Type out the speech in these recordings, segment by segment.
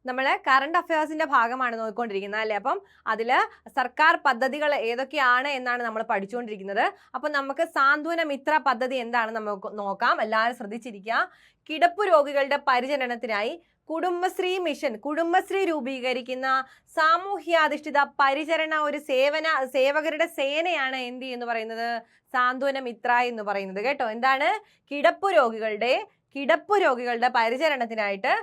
നമ്മൾ കറണ്ട് അഫയേഴ്സിന്റെ ഭാഗമാണ് നോക്കിക്കൊണ്ടിരിക്കുന്നത് അല്ലേ. അപ്പം അതിൽ സർക്കാർ പദ്ധതികൾ ഏതൊക്കെയാണ് എന്നാണ് നമ്മൾ പഠിച്ചുകൊണ്ടിരിക്കുന്നത്. അപ്പം നമുക്ക് സാന്ത്വന മിത്ര പദ്ധതി എന്താണ് നമുക്ക് നോക്കാം. എല്ലാവരും ശ്രദ്ധിച്ചിരിക്കുക. കിടപ്പു രോഗികളുടെ പരിചരണത്തിനായി കുടുംബശ്രീ മിഷൻ, കുടുംബശ്രീ രൂപീകരിക്കുന്ന സാമൂഹ്യാധിഷ്ഠിത പരിചരണ ഒരു സേവകരുടെ സേനയാണ് എന്ത് എന്ന് പറയുന്നത്, സാന്ത്വന മിത്ര എന്ന് പറയുന്നത് കേട്ടോ. എന്താണ്? കിടപ്പു രോഗികളുടെ പരിചരണത്തിനായിട്ട്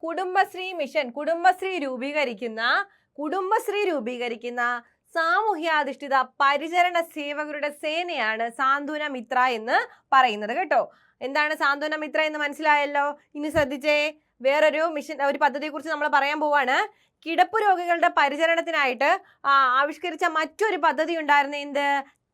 കുടുംബശ്രീ മിഷൻ, കുടുംബശ്രീ രൂപീകരിക്കുന്ന സാമൂഹ്യാധിഷ്ഠിത പരിചരണ സേവകരുടെ സേനയാണ് സാന്ത്വന മിത്ര എന്ന് പറയുന്നത് കേട്ടോ. എന്താണ് സാന്ത്വന മിത്ര എന്ന് മനസ്സിലായല്ലോ. ഇനി ശ്രദ്ധിച്ചേ, വേറൊരു മിഷൻ, ഒരു പദ്ധതിയെ കുറിച്ച് നമ്മൾ പറയാൻ പോവാണ്. കിടപ്പു രോഗികളുടെ പരിചരണത്തിനായിട്ട് ആവിഷ്കരിച്ച മറ്റൊരു പദ്ധതി ഉണ്ടായിരുന്നു. എന്ത്?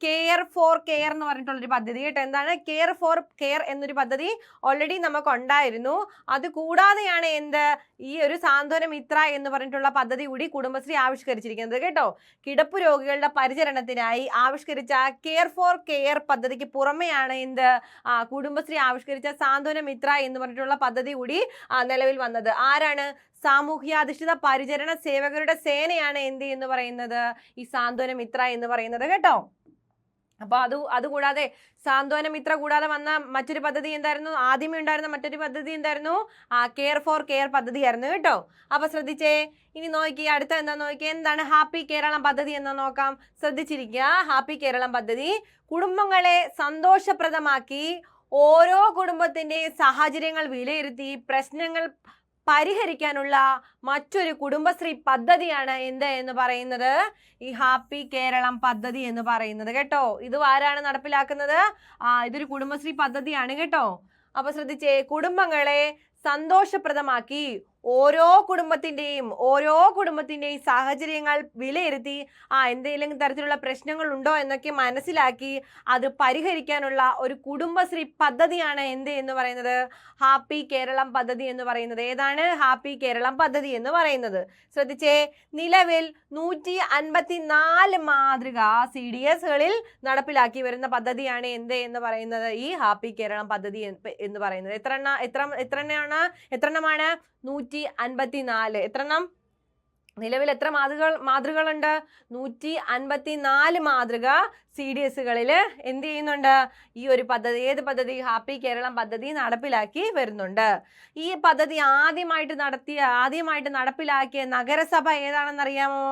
കെയർ ഫോർ കെയർ എന്ന് പറഞ്ഞിട്ടുള്ളൊരു പദ്ധതി കേട്ടോ. എന്താണ് കെയർ ഫോർ കെയർ എന്നൊരു പദ്ധതി ഓൾറെഡി നമുക്ക് ഉണ്ടായിരുന്നു. അത് കൂടാതെയാണ് എന്ത്, ഈ ഒരു സാന്ത്വന മിത്ര എന്ന് പറഞ്ഞിട്ടുള്ള പദ്ധതി കൂടി കുടുംബശ്രീ ആവിഷ്കരിച്ചിരിക്കുന്നത് കേട്ടോ. കിടപ്പു രോഗികളുടെ പരിചരണത്തിനായി ആവിഷ്കരിച്ച കെയർ ഫോർ കെയർ പദ്ധതിക്ക് പുറമെയാണ് എന്ത്, കുടുംബശ്രീ ആവിഷ്കരിച്ച സാന്ത്വന മിത്ര എന്ന് പറഞ്ഞിട്ടുള്ള പദ്ധതി കൂടി നിലവിൽ വന്നത്. ആരാണ്? സാമൂഹ്യാധിഷ്ഠിത പരിചരണ സേവകരുടെ സേനയാണ് എന്ത് എന്ന് പറയുന്നത്, ഈ സാന്ത്വന മിത്ര എന്ന് പറയുന്നത് കേട്ടോ. അപ്പൊ അതുകൂടാതെ സാന്ത്വന മിത്ര കൂടാതെ വന്ന മറ്റൊരു പദ്ധതി എന്തായിരുന്നു? ആദ്യമേ ഉണ്ടായിരുന്ന മറ്റൊരു പദ്ധതി എന്തായിരുന്നു? കെയർ ഫോർ കെയർ പദ്ധതിയായിരുന്നു കേട്ടോ. അപ്പൊ ശ്രദ്ധിച്ചേ, ഇനി നോക്കി അടുത്ത എന്താ നോക്കിയേ, എന്താണ് ഹാപ്പി കേരളം പദ്ധതി എന്ന് നോക്കാം. ശ്രദ്ധിച്ചിരിക്കുക. ഹാപ്പി കേരളം പദ്ധതി കുടുംബങ്ങളെ സന്തോഷപ്രദമാക്കി ഓരോ കുടുംബത്തിന്റെയും സാഹചര്യങ്ങൾ വിലയിരുത്തി പ്രശ്നങ്ങൾ പരിഹരിക്കാനുള്ള മറ്റൊരു കുടുംബശ്രീ പദ്ധതിയാണ് എന്ത് എന്ന് പറയുന്നത്, ഈ ഹാപ്പി കേരളം പദ്ധതി എന്ന് പറയുന്നത് കേട്ടോ. ഇത് ആരാണ് നടപ്പിലാക്കുന്നത്? ഇതൊരു കുടുംബശ്രീ പദ്ധതിയാണ് കേട്ടോ. അപ്പൊ ശ്രദ്ധിച്ചേ, കുടുംബങ്ങളെ സന്തോഷപ്രദമാക്കി ഓരോ കുടുംബത്തിന്റെയും സാഹചര്യങ്ങൾ വിലയിരുത്തി എന്തെങ്കിലും തരത്തിലുള്ള പ്രശ്നങ്ങൾ ഉണ്ടോ എന്നൊക്കെ മനസ്സിലാക്കി അത് പരിഹരിക്കാനുള്ള ഒരു കുടുംബശ്രീ പദ്ധതിയാണ് എന്ത് എന്ന് പറയുന്നത്, ഹാപ്പി കേരളം പദ്ധതി എന്ന് പറയുന്നത്. ഏതാണ് ഹാപ്പി കേരളം പദ്ധതി എന്ന് പറയുന്നത്? ശ്രദ്ധിച്ചേ, നിലവിൽ 154 മാതൃക CDSകളിൽ നടപ്പിലാക്കി വരുന്ന പദ്ധതിയാണ് എന്ത് എന്ന് പറയുന്നത്, ഈ ഹാപ്പി കേരളം പദ്ധതി എന്ന് പറയുന്നത്. എത്രണ്ണമാണ് 154. എത്രണ്ണം? നിലവിൽ എത്ര മാതൃകകളുണ്ട്? 154 മാതൃക CDSകളിൽ എന്ത് ചെയ്യുന്നുണ്ട്, ഈ ഒരു പദ്ധതി, ഏത് പദ്ധതി, ഹാപ്പി കേരളം പദ്ധതി നടപ്പിലാക്കി വരുന്നുണ്ട്. ഈ പദ്ധതി ആദ്യമായിട്ട് നടപ്പിലാക്കിയ നഗരസഭ ഏതാണെന്നറിയാമോ?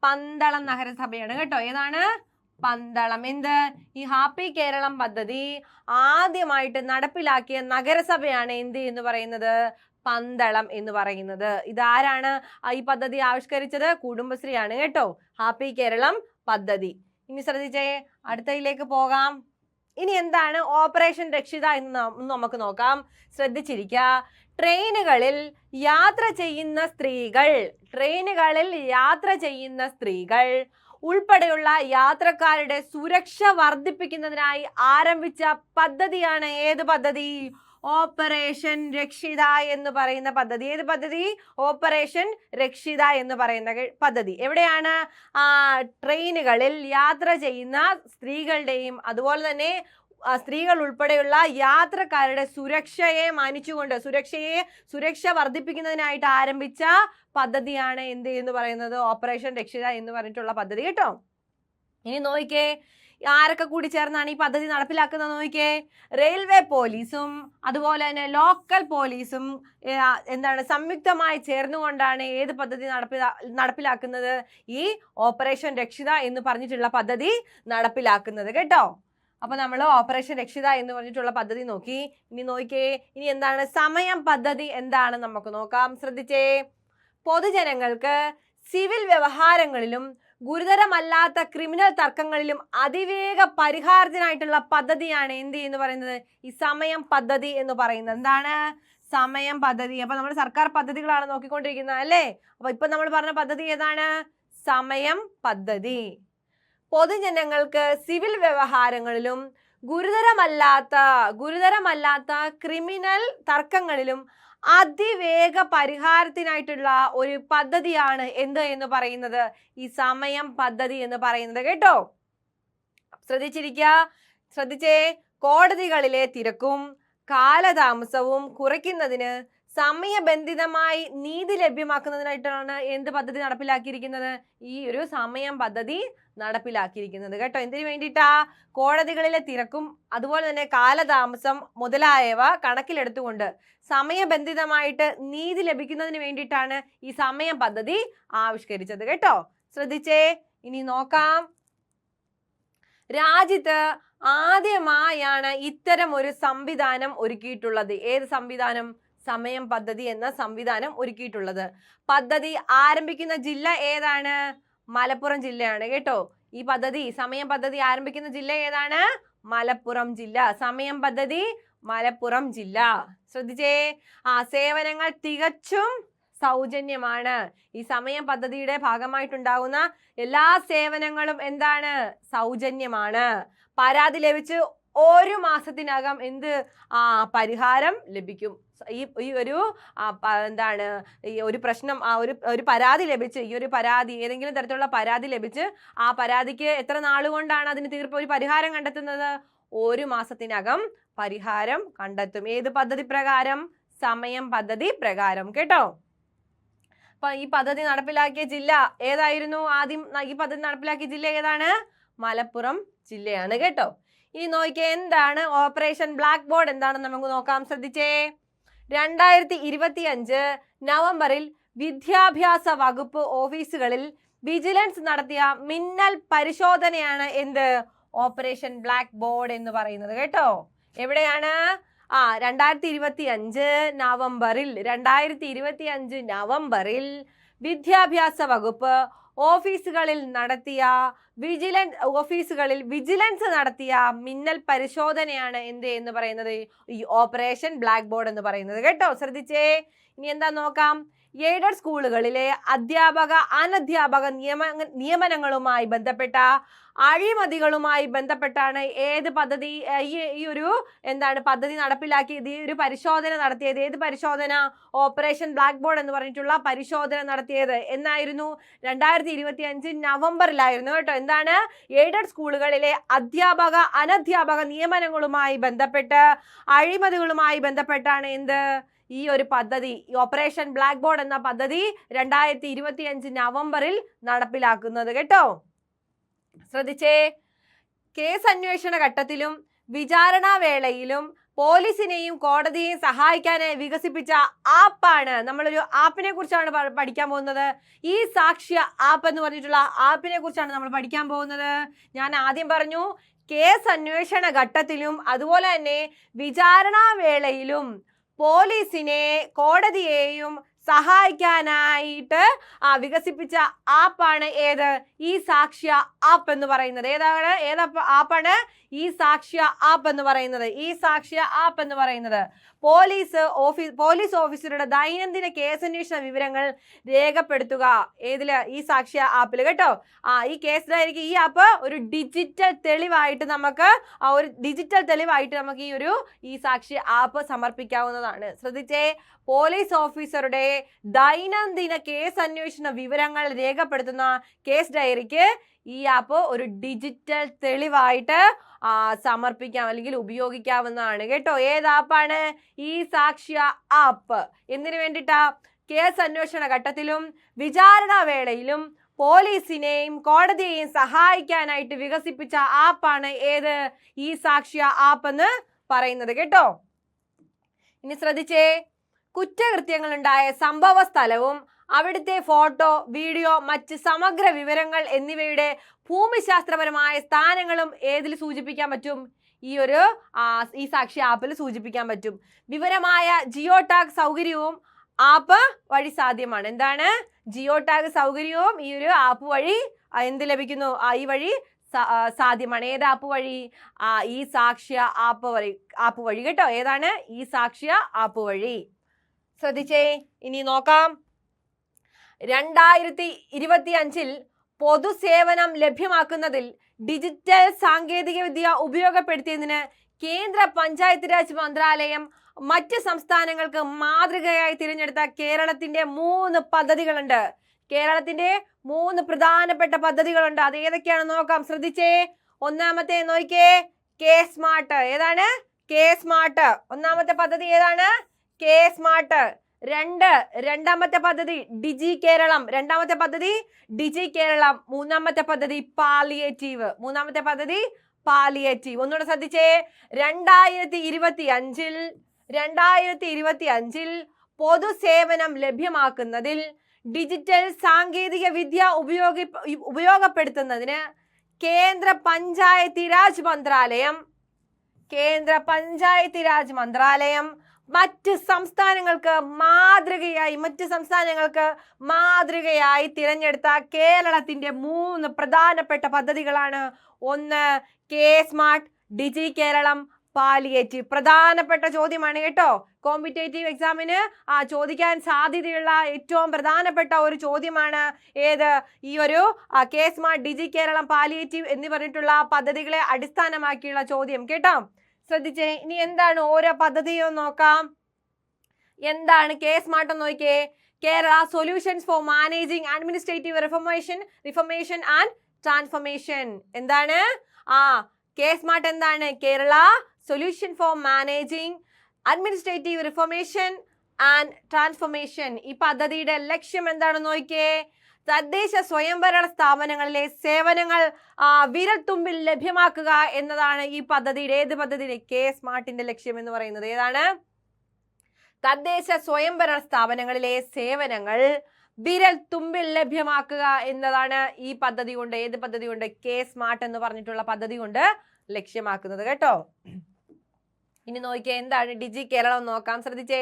പന്തളം നഗരസഭയാണ് കേട്ടോ. ഏതാണ്? പന്തളം. എന്ത്? ഈ ഹാപ്പി കേരളം പദ്ധതി ആദ്യമായിട്ട് നടപ്പിലാക്കിയ നഗരസഭയാണ് എന്ത് എന്ന് പറയുന്നത്, പന്തളം എന്ന് പറയുന്നത്. ഇതാരാണ് ഈ പദ്ധതി ആവിഷ്കരിച്ചത്? കുടുംബശ്രീയാണ് കേട്ടോ, ഹാപ്പി കേരളം പദ്ധതി. ഇനി ശ്രദ്ധിച്ചേ, അടുത്തതിലേക്ക് പോകാം. ഇനി എന്താണ് ഓപ്പറേഷൻ രക്ഷിത എന്ന് നമുക്ക് നോക്കാം. ശ്രദ്ധിച്ചിരിക്കുക. ട്രെയിനുകളിൽ യാത്ര ചെയ്യുന്ന സ്ത്രീകൾ ഉൾപ്പെടെയുള്ള യാത്രക്കാരുടെ സുരക്ഷ വർദ്ധിപ്പിക്കുന്നതിനായി ആരംഭിച്ച പദ്ധതിയാണ് ഏത് പദ്ധതി? ഓപ്പറേഷൻ രക്ഷിത എന്ന് പറയുന്ന പദ്ധതി. ഏത് പദ്ധതി? ഓപ്പറേഷൻ രക്ഷിത എന്ന് പറയുന്ന പദ്ധതി. എവിടെയാണ്? ട്രെയിനുകളിൽ യാത്ര ചെയ്യുന്ന സ്ത്രീകളുടെയും അതുപോലെ തന്നെ സ്ത്രീകൾ ഉൾപ്പെടെയുള്ള യാത്രക്കാരുടെ സുരക്ഷയെ മാനിച്ചുകൊണ്ട് സുരക്ഷ വർദ്ധിപ്പിക്കുന്നതിനായിട്ട് ആരംഭിച്ച പദ്ധതിയാണ് എന്ത് എന്ന് പറയുന്നത്, ഓപ്പറേഷൻ രക്ഷിത എന്ന് പറഞ്ഞിട്ടുള്ള പദ്ധതി കേട്ടോ. ഇനി നോക്കിക്കേ, ആരൊക്കെ കൂടി ചേർന്നാണ് ഈ പദ്ധതി നടപ്പിലാക്കുന്നത് നോക്കിക്കേ. റെയിൽവേ പോലീസും അതുപോലെ തന്നെ ലോക്കൽ പോലീസും സംയുക്തമായി ചേർന്നുകൊണ്ടാണ് ഏത് പദ്ധതി നടപ്പിലാക്കുന്നത്, ഈ ഓപ്പറേഷൻ രക്ഷിത എന്ന് പറഞ്ഞിട്ടുള്ള പദ്ധതി നടപ്പിലാക്കുന്നത് കേട്ടോ. അപ്പൊ നമ്മൾ ഓപ്പറേഷൻ രക്ഷിത എന്ന് പറഞ്ഞിട്ടുള്ള പദ്ധതി നോക്കി. ഇനി നോക്കിക്കേ, ഇനി എന്താണ് സമയം പദ്ധതി എന്താണ് നമുക്ക് നോക്കാം. ശ്രദ്ധിച്ചേ, പൊതുജനങ്ങൾക്ക് സിവിൽ വ്യവഹാരങ്ങളിലും ഗുരുതരമല്ലാത്ത ക്രിമിനൽ തർക്കങ്ങളിലും അതിവേഗ പരിഹാരത്തിനായിട്ടുള്ള പദ്ധതിയാണ് എന്ത് എന്ന് പറയുന്നത്, ഈ സമയം പദ്ധതി എന്ന് പറയുന്നത്. എന്താണ്? സമയം പദ്ധതി. അപ്പൊ നമ്മൾ സർക്കാർ പദ്ധതികളാണ് നോക്കിക്കൊണ്ടിരിക്കുന്നത് അല്ലേ. അപ്പൊ ഇപ്പൊ നമ്മൾ പറഞ്ഞ പദ്ധതി ഏതാണ്? സമയം പദ്ധതി. പൊതുജനങ്ങൾക്ക് സിവിൽ വ്യവഹാരങ്ങളിലും ഗുരുതരമല്ലാത്ത ക്രിമിനൽ തർക്കങ്ങളിലും അതിവേഗ പരിഹാരത്തിനായിട്ടുള്ള ഒരു പദ്ധതിയാണ് എന്ത് എന്ന് പറയുന്നത്, ഈ സമയം പദ്ധതി എന്ന് പറയുന്നത് കേട്ടോ. ശ്രദ്ധിച്ചേ, കോടതികളിലെ തിരക്കും കാലതാമസവും കുറയ്ക്കുന്നതിന് സമയബന്ധിതമായി നീതി ലഭ്യമാക്കുന്നതിനായിട്ടാണ് എന്ത് പദ്ധതി നടപ്പിലാക്കിയിരിക്കുന്നത്? ഈ ഒരു സമയം പദ്ധതി നടപ്പിലാക്കിയിരിക്കുന്നത് കേട്ടോ. എന്തിനു വേണ്ടിയിട്ടാ? കോടതികളിലെ തിരക്കും അതുപോലെ തന്നെ കാലതാമസം മുതലായവ കണക്കിലെടുത്തുകൊണ്ട് സമയബന്ധിതമായിട്ട് നീതി ലഭിക്കുന്നതിന് വേണ്ടിയിട്ടാണ് ഈ സമയം പദ്ധതി ആവിഷ്കരിച്ചത് കേട്ടോ. ശ്രദ്ധിച്ചേ, ഇനി നോക്കാം. രാജ്യത്ത് ആദ്യമായാണ് ഇത്തരം ഒരു സംവിധാനം ഒരുക്കിയിട്ടുള്ളത്. ഏത് സംവിധാനം? സമയം പദ്ധതി എന്ന സംവിധാനം ഒരുക്കിയിട്ടുള്ളത്. പദ്ധതി ആരംഭിക്കുന്ന ജില്ല ഏതാണ്? മലപ്പുറം ജില്ലയാണ് കേട്ടോ. ഈ പദ്ധതി സമയം പദ്ധതി ആരംഭിക്കുന്ന ജില്ല ഏതാണ്? മലപ്പുറം ജില്ല. സമയം പദ്ധതി മലപ്പുറം ജില്ല. ശ്രദ്ധിച്ചേ, സേവനങ്ങൾ തികച്ചും സൗജന്യമാണ്. ഈ സമയം പദ്ധതിയുടെ ഭാഗമായിട്ടുണ്ടാകുന്ന എല്ലാ സേവനങ്ങളും എന്താണ്? സൗജന്യമാണ്. പരാതി ലഭിച്ച് 1 മാസത്തിനകം എന്ത് പരിഹാരം ലഭിക്കും. ഈ ഒരു എന്താണ് ഈ ഒരു പ്രശ്നം ഒരു പരാതി ലഭിച്ച് ഈ ഒരു പരാതി ഏതെങ്കിലും തരത്തിലുള്ള പരാതി ലഭിച്ച് ആ പരാതിക്ക് എത്ര നാളുകൊണ്ടാണ് അതിന് തീർപ്പ് ഒരു പരിഹാരം കണ്ടെത്തുന്നത്? 1 മാസത്തിനകം പരിഹാരം കണ്ടെത്തും. ഏത് പദ്ധതി പ്രകാരം? സമയം പദ്ധതി പ്രകാരം കേട്ടോ. അപ്പൊ ഈ പദ്ധതി നടപ്പിലാക്കിയ ജില്ല ഏതായിരുന്നു? ആദ്യം ഈ പദ്ധതി നടപ്പിലാക്കിയ ജില്ല ഏതാണ്? മലപ്പുറം ജില്ലയാണ് കേട്ടോ. ഇനി നോക്കിയേ, എന്താണ് ഓപ്പറേഷൻ ബ്ലാക്ക് ബോർഡ് എന്താണെന്ന് നമുക്ക് നോക്കാം. ശ്രദ്ധിച്ചേ, 2025 നവംബറിൽ വിദ്യാഭ്യാസ വകുപ്പ് ഓഫീസുകളിൽ വിജിലൻസ് നടത്തിയ മിന്നൽ പരിശോധനയാണ് എന്ത്? ഓപ്പറേഷൻ ബ്ലാക്ക് ബോർഡ് എന്ന് പറയുന്നത് കേട്ടോ. എവിടെയാണ്? 2025 നവംബറിൽ വിദ്യാഭ്യാസ വകുപ്പ് ഓഫീസുകളിൽ വിജിലൻസ് നടത്തിയ മിന്നൽ പരിശോധനയാണ് എന്ത് എന്ന് പറയുന്നത്? ഈ ഓപ്പറേഷൻ ബ്ലാക്ക് ബോർഡ് എന്ന് പറയുന്നത് കേട്ടോ. ശ്രദ്ധിച്ചേ, ഇനി എന്താ നോക്കാം. എയ്ഡഡ് സ്കൂളുകളിലെ അധ്യാപക അനധ്യാപക നിയമനങ്ങളുമായി ബന്ധപ്പെട്ട അഴിമതികളുമായി ബന്ധപ്പെട്ടാണ് ഏത് പദ്ധതി ഈ ഒരു പദ്ധതി നടപ്പിലാക്കിയത്? ഈ ഒരു പരിശോധന നടത്തിയത്. ഏത് പരിശോധന? ഓപ്പറേഷൻ ബ്ലാക്ക് ബോർഡ് എന്ന് പറഞ്ഞിട്ടുള്ള പരിശോധന നടത്തിയത് എന്നായിരുന്നു? 2025 നവംബറിലായിരുന്നു കേട്ടോ. എന്താണ്? എയ്ഡഡ് സ്കൂളുകളിലെ അധ്യാപക അനധ്യാപക നിയമനങ്ങളുമായി ബന്ധപ്പെട്ട് അഴിമതികളുമായി ബന്ധപ്പെട്ടാണ് എന്ത് ഈ ഒരു പദ്ധതി ഓപ്പറേഷൻ ബ്ലാക്ക് ബോർഡ് എന്ന പദ്ധതി 2025 നവംബറിൽ നടപ്പിലാക്കുന്നത് കേട്ടോ. ശ്രദ്ധിച്ചേ, കേസ് അന്വേഷണ ഘട്ടത്തിലും വിചാരണ വേളയിലും പോലീസിനെയും കോടതിയെയും സഹായിക്കാനായി വികസിപ്പിച്ച ആപ്പാണ്. നമ്മളൊരു ആപ്പിനെ കുറിച്ചാണ് പഠിക്കാൻ പോകുന്നത്. ഈ സാക്ഷ്യ ആപ്പ് എന്ന് പറഞ്ഞിട്ടുള്ള ആപ്പിനെ കുറിച്ചാണ് നമ്മൾ പഠിക്കാൻ പോകുന്നത്. ഞാൻ ആദ്യം പറഞ്ഞു, കേസ് അന്വേഷണ ഘട്ടത്തിലും അതുപോലെ തന്നെ വിചാരണ വേളയിലും പോലീസിനെ കോടതിയെയും സഹായിക്കാനായിട്ട് വികസിപ്പിച്ച ആപ്പാണ് ഏത്? ഈ സാക്ഷ്യ ആപ്പ് എന്ന് പറയുന്നത്. ഏത് ആപ്പാണ്? ഈ സാക്ഷ്യ ആപ്പ് എന്ന് പറയുന്നത്. പോലീസ് ഓഫീസറുടെ ദൈനംദിന കേസന്വേഷണ വിവരങ്ങൾ രേഖപ്പെടുത്തുക. ഏതില്? ഈ സാക്ഷ്യ ആപ്പിൽ കേട്ടോ. ഈ കേസിലായിരിക്കും ഈ ആപ്പ് ഒരു ഡിജിറ്റൽ തെളിവായിട്ട് നമുക്ക് ഈ സാക്ഷ്യ ആപ്പ് സമർപ്പിക്കാവുന്നതാണ്. ശ്രദ്ധിച്ചേ, പോലീസ് ഓഫീസറുടെ ദൈനംദിന കേസ് അന്വേഷണ വിവരങ്ങൾ രേഖപ്പെടുത്തുന്ന കേസ് ഡയറിക്ക് ഈ ആപ്പ് ഒരു ഡിജിറ്റൽ തെളിവായിട്ട് സമർപ്പിക്കാം അല്ലെങ്കിൽ ഉപയോഗിക്കാവുന്നതാണ് കേട്ടോ. ഏത് ആപ്പാണ്? ഈ സാക്ഷ്യ ആപ്പ്. എന്തിനു വേണ്ടിയിട്ടാ? കേസ് അന്വേഷണ ഘട്ടത്തിലും വിചാരണ വേളയിലും പോലീസിനെയും കോടതിയെയും സഹായിക്കാനായിട്ട് വികസിപ്പിച്ച ആപ്പാണ് ഏത്? ഈ സാക്ഷ്യ ആപ്പ് എന്ന് പറയുന്നത് കേട്ടോ. ഇനി ശ്രദ്ധിച്ചേ, കുറ്റകൃത്യങ്ങളുണ്ടായ സംഭവ സ്ഥലവും അവിടുത്തെ ഫോട്ടോ, വീഡിയോ, മറ്റ് സമഗ്ര വിവരങ്ങൾ എന്നിവയുടെ ഭൂമിശാസ്ത്രപരമായ സ്ഥാനങ്ങളും ഏതിൽ സൂചിപ്പിക്കാൻ പറ്റും? ഈ സാക്ഷ്യ ആപ്പിൽ സൂചിപ്പിക്കാൻ പറ്റും. വിവരമായ ജിയോ ടാഗ് സൗകര്യവും ആപ്പ് വഴി സാധ്യമാണ്. എന്താണ്? ജിയോ ടാഗ് സൗകര്യവും ഈ ഒരു ആപ്പ് വഴി എന്ത് ലഭിക്കുന്നു? ഈ വഴി സാധ്യമാണ്. ഏത് ആപ്പ് വഴി? ഈ സാക്ഷ്യ ആപ്പ് വഴി കേട്ടോ. ഏതാണ്? ഈ സാക്ഷ്യ ആപ്പ് വഴി. ശ്രദ്ധിച്ചേ, ഇനി നോക്കാം. 2025 പൊതുസേവനം ലഭ്യമാക്കുന്നതിൽ ഡിജിറ്റൽ സാങ്കേതിക വിദ്യ ഉപയോഗപ്പെടുത്തിയതിന് കേന്ദ്ര പഞ്ചായത്ത് രാജ് മന്ത്രാലയം മറ്റ് സംസ്ഥാനങ്ങൾക്ക് മാതൃകയായി തിരഞ്ഞെടുത്ത കേരളത്തിന്റെ 3 പദ്ധതികളുണ്ട്. കേരളത്തിന്റെ 3 പ്രധാനപ്പെട്ട പദ്ധതികളുണ്ട്. അത് ഏതൊക്കെയാണെന്ന് നോക്കാം. ശ്രദ്ധിച്ചേ, ഒന്നാമത്തെ നോക്കിയേ, കെ സ്മാർട്ട്. ഏതാണ്? K smart. ഒന്നാമത്തെ പദ്ധതി ഏതാണ്? K smart. രണ്ടാമത്തെ പദ്ധതി ഡിജി കേരളം. മൂന്നാമത്തെ പദ്ധതി പാലിയേറ്റീവ്. ഒന്നുകൂടെ ശ്രദ്ധിച്ചേ. 2025 പൊതുസേവനം ലഭ്യമാക്കുന്നതിൽ ഡിജിറ്റൽ സാങ്കേതിക വിദ്യ ഉപയോഗപ്പെടുത്തുന്നതിന് കേന്ദ്ര പഞ്ചായത്തി രാജ് മന്ത്രാലയം മറ്റ് സംസ്ഥാനങ്ങൾക്ക് മാതൃകയായി തിരഞ്ഞെടുത്ത കേരളത്തിന്റെ 3 പ്രധാനപ്പെട്ട പദ്ധതികളാണ്. 1 കെ സ്മാർട്ട്, ഡിജി കേരളം, പാലിയേറ്റീവ്. പ്രധാനപ്പെട്ട ചോദ്യമാണ് കേട്ടോ. കോമ്പറ്റേറ്റീവ് എക്സാമിന് ചോദിക്കാൻ സാധ്യതയുള്ള ഏറ്റവും പ്രധാനപ്പെട്ട ഒരു ചോദ്യമാണ് ഏത്? ഈ ഒരു കെ സ്മാർട്ട്, ഡിജി കേരളം, പാലിയേറ്റീവ് എന്ന് പറഞ്ഞിട്ടുള്ള പദ്ധതികളെ അടിസ്ഥാനമാക്കിയുള്ള ചോദ്യം കേട്ടോ. ശ്രദ്ധിച്ചേ. ഇനി എന്താണ് ഓരോ പദ്ധതിയും നോക്കാം. എന്താണ് കെ സ്മാർട്ട് എന്ന് നോക്കിയേ. Kerala solutions for managing administrative reformation and transformation. എന്താണ് കെ സ്മാർട്ട്? എന്താണ്? Kerala solution for managing administrative reformation and transformation. ഈ പദ്ധതിയുടെ ലക്ഷ്യം എന്താണെന്ന് നോക്കിയേ. തദ്ദേശ സ്വയംഭരണ സ്ഥാപനങ്ങളിലെ സേവനങ്ങൾ വിരൽത്തുമ്പിൽ ലഭ്യമാക്കുക എന്നതാണ് ഈ പദ്ധതിയുടെ കെ സ്മാർട്ടിന്റെ ലക്ഷ്യം എന്ന് പറയുന്നത്. ഏതാണ്? തദ്ദേശ സ്വയംഭരണ സ്ഥാപനങ്ങളിലെ സേവനങ്ങൾ വിരൽ തുമ്പിൽ ലഭ്യമാക്കുക എന്നതാണ് ഈ പദ്ധതി കൊണ്ട് കെ സ്മാർട്ട് എന്ന് പറഞ്ഞിട്ടുള്ള പദ്ധതി കൊണ്ട് ലക്ഷ്യമാക്കുന്നത് കേട്ടോ. ഇനി നോക്കിയേ. എന്താണ് ഡിജി കേരളം നോക്കാം. ശ്രദ്ധിച്ചേ.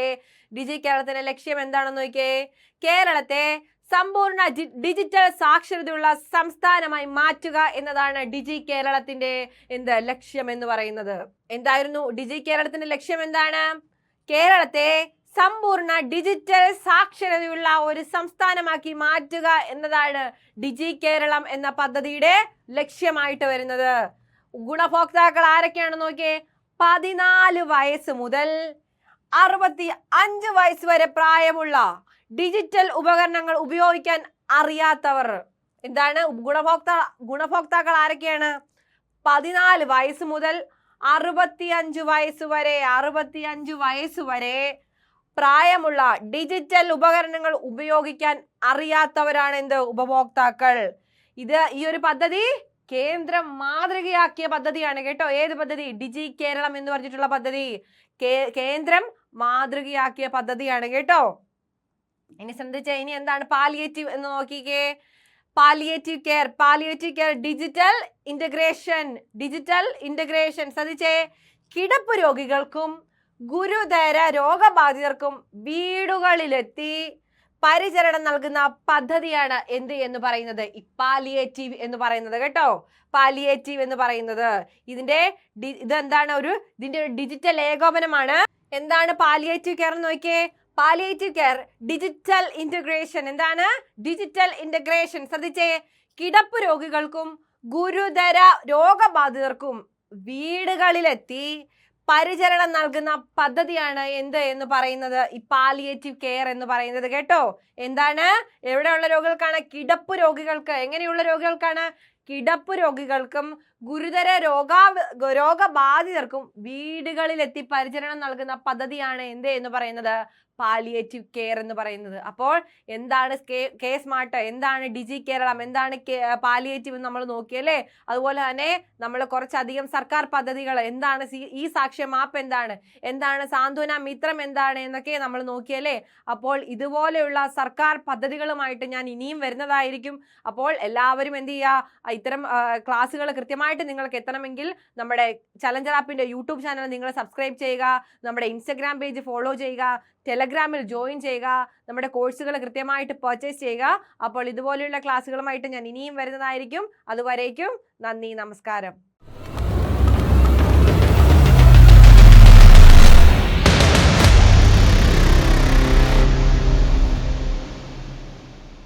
ഡിജി കേരളത്തിന്റെ ലക്ഷ്യം എന്താണെന്ന് നോക്കിയേ. കേരളത്തെ സമ്പൂർണ്ണ ഡിജിറ്റൽ സാക്ഷരതയുള്ള സംസ്ഥാനമായി മാറ്റുക എന്നതാണ് ഡിജി കേരളത്തിന്റെ ലക്ഷ്യം എന്ന് പറയുന്നത്. എന്തായിരുന്നു ഡിജി കേരളത്തിന്റെ ലക്ഷ്യം? എന്താണ്? കേരളത്തെ സമ്പൂർണ്ണ ഡിജിറ്റൽ സാക്ഷരതയുള്ള ഒരു സംസ്ഥാനമാക്കി മാറ്റുക എന്നതാണ് ഡിജി കേരളം എന്ന പദ്ധതിയുടെ ലക്ഷ്യമായിട്ട് വരുന്നത്. ഗുണഭോക്താക്കൾ ആരൊക്കെയാണെന്ന് നോക്കിയേ. 14 വയസ്സ് മുതൽ 65 വയസ്സ് വരെ പ്രായമുള്ള ഡിജിറ്റൽ ഉപകരണങ്ങൾ ഉപയോഗിക്കാൻ അറിയാത്തവർ. എന്താണ് ഗുണഭോക്താക്കൾ ആരൊക്കെയാണ്? 14 വയസ്സ് മുതൽ 65 വയസ്സ് വരെ പ്രായമുള്ള ഡിജിറ്റൽ ഉപകരണങ്ങൾ ഉപയോഗിക്കാൻ അറിയാത്തവരാണ് ഉപഭോക്താക്കൾ. ഈ ഒരു പദ്ധതി കേന്ദ്രം മാതൃകയാക്കിയ പദ്ധതിയാണ് കേട്ടോ. ഏത് പദ്ധതി? ഡിജി കേരളം എന്ന് പറഞ്ഞിട്ടുള്ള പദ്ധതി കേന്ദ്രം മാതൃകയാക്കിയ പദ്ധതിയാണ് കേട്ടോ. ഇനി ശ്രദ്ധിച്ച. ഇനി എന്താണ് പാലിയേറ്റീവ് എന്ന് നോക്കിക്കേ. Palliative care digital integration. ശ്രദ്ധിച്ചേ. കിടപ്പ് രോഗികൾക്കും ഗുരുതര രോഗബാധിതർക്കും വീടുകളിലെത്തി പരിചരണം നൽകുന്ന പദ്ധതിയാണ് എന്ന് പറയുന്നത് ഈ പാലിയേറ്റീവ് എന്ന് പറയുന്നത് കേട്ടോ. പാലിയേറ്റീവ് എന്ന് പറയുന്നത് ഇതെന്താണ്? ഇതിന്റെ ഒരു ഡിജിറ്റൽ ഏകോപനമാണ്. എന്താണ് പാലിയേറ്റീവ് കെയർ എന്ന് നോക്കിയേ. Palliative care digital integration. എന്താണ്? Digital integration. ശ്രദ്ധിച്ചേ. കിടപ്പ് രോഗികൾക്കും ഗുരുതര രോഗബാധിതർക്കും വീടുകളിലെത്തി പരിചരണം നൽകുന്ന പദ്ധതിയാണ് എന്ന് പറയുന്നത് ഈ പാലിയേറ്റീവ് കെയർ എന്ന് പറയുന്നത് കേട്ടോ. എന്താണ്? എവിടെയുള്ള രോഗികൾക്കാണ്? കിടപ്പ് രോഗികൾക്ക്. എങ്ങനെയുള്ള രോഗികൾക്കാണ്? കിടപ്പ് രോഗികൾക്കും ഗുരുതര രോഗബാധിതർക്കും വീടുകളിലെത്തി പരിചരണം നൽകുന്ന പദ്ധതിയാണ് എന്ന് പറയുന്നത് പാലിയേറ്റീവ് കെയർ എന്ന് പറയുന്നത്. അപ്പോൾ എന്താണ് കെ സ്മാർട്ട്, എന്താണ് ഡിജി കേരളം, എന്താണ് പാലിയേറ്റീവ് നമ്മൾ നോക്കിയല്ലേ. അതുപോലെ തന്നെ നമ്മൾ കുറച്ചധികം സർക്കാർ പദ്ധതികൾ എന്താണ്, ഈ സാക്ഷ്യം ആപ്പ് എന്താണ് സാന്ത്വന മിത്രം എന്താണ് എന്നൊക്കെ നമ്മൾ നോക്കിയല്ലേ. അപ്പോൾ ഇതുപോലെയുള്ള സർക്കാർ പദ്ധതികളുമായിട്ട് ഞാൻ ഇനിയും വരുന്നതായിരിക്കും. അപ്പോൾ എല്ലാവരും എന്ത് ചെയ്യുക, ഇത്തരം ക്ലാസ്സുകൾ കൃത്യമായിട്ട് നിങ്ങൾക്ക് എത്തണമെങ്കിൽ നമ്മുടെ ചലഞ്ചർ ആപ്പിന്റെ യൂട്യൂബ് ചാനൽ നിങ്ങൾ സബ്സ്ക്രൈബ് ചെയ്യുക, നമ്മുടെ ഇൻസ്റ്റഗ്രാം പേജ് ഫോളോ ചെയ്യുക, ടെലഗ്രാമിൽ ജോയിൻ ചെയ്യുക, നമ്മുടെ കോഴ്സുകൾ കൃത്യമായിട്ട് പർച്ചേസ് ചെയ്യുക. അപ്പോൾ ഇതുപോലെയുള്ള ക്ലാസ്സുകളുമായിട്ട് ഞാൻ ഇനിയും വരുന്നതായിരിക്കും. അതുവരേക്കും നന്ദി, നമസ്കാരം.